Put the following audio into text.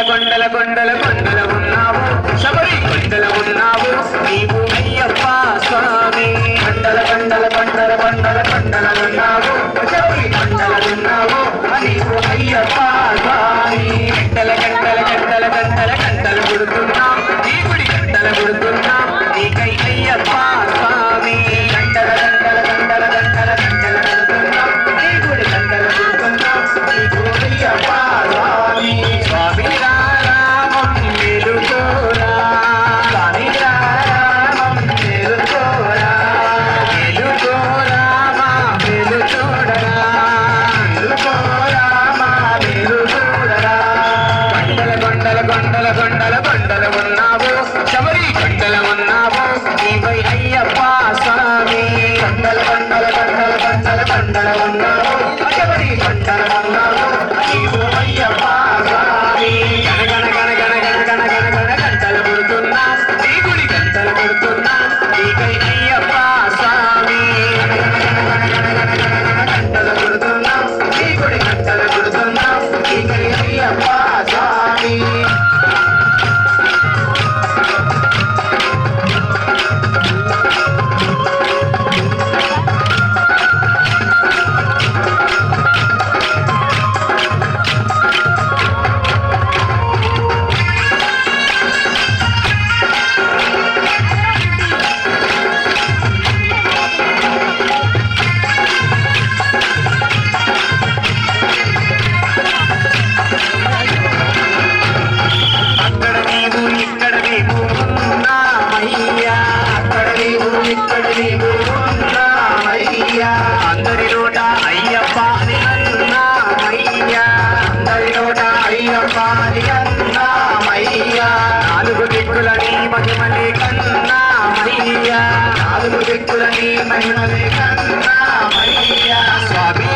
కొండల కొండల కొండల ఉన్నావు శబరి కొండల ఉన్నావు నీవు అయ్యప్ప స్వామి కొండల కొండల కొండల కొండల కొండలనున్నావు శబరి కొండలనున్నావు నీవు అయ్యప్ప స్వామి గంటల గంటల గంటల గంటల గంటలు కొడుతున్నాం నీ గుడి గంటలు కొడుతున్నాం నీకై అయ్యప్ప స్వామి గంటల గంటల గంటల గంటల గంటలు కొడుతున్నాం నీ గుడి గంటలు కొడుతున్నాం నీకు అయ్యప్ప స్వామి స్వామి రామం మేలుకోరా స్వామి రామం మేలుకోరా మేలుకోరా మా మేలు చూడరా మేలుకోరా మా మేలు చూడరా కొండల కొండల కొండల కొండల కొండల ఉన్నావు శబరి కొండల ఉన్నావు నీవై అయ్యప్ప స్వామి కొండల కొండల కొండల కొండల కొండల ఉన్నావు శబరి కొండల ఉన్నావు నీవు అయ్యప్ప స్వామి గణ గణ గణ గణ గణ గణ గణ గణ గంటలు కొడుతున్నా నీ గుడి గంటలు కొడుతున్నా నీకై అయ్యప్ప స్వామి గంటలు కొడుతున్నా నీ గుడి గంటలు కొడుతున్నా నీకై అయ్యప్ప స్వామి అక్కడ నీవు ఇక్కడ నీవు ఉన్నామయ్యా అక్కడ నీవు ఇక్కడ నీవు ఉన్నామయ్యా అందరి నోట అయ్యప్ప అని అన్నామయ్యా అందరి నోట అయ్యప్ప అని అన్నామయ్యా నాలుగు దిక్కుల నీ మహిమలే కన్నామయ్యా నాలుగు దిక్కుల నీ మహిమలే కన్నామయ్యా స్వామి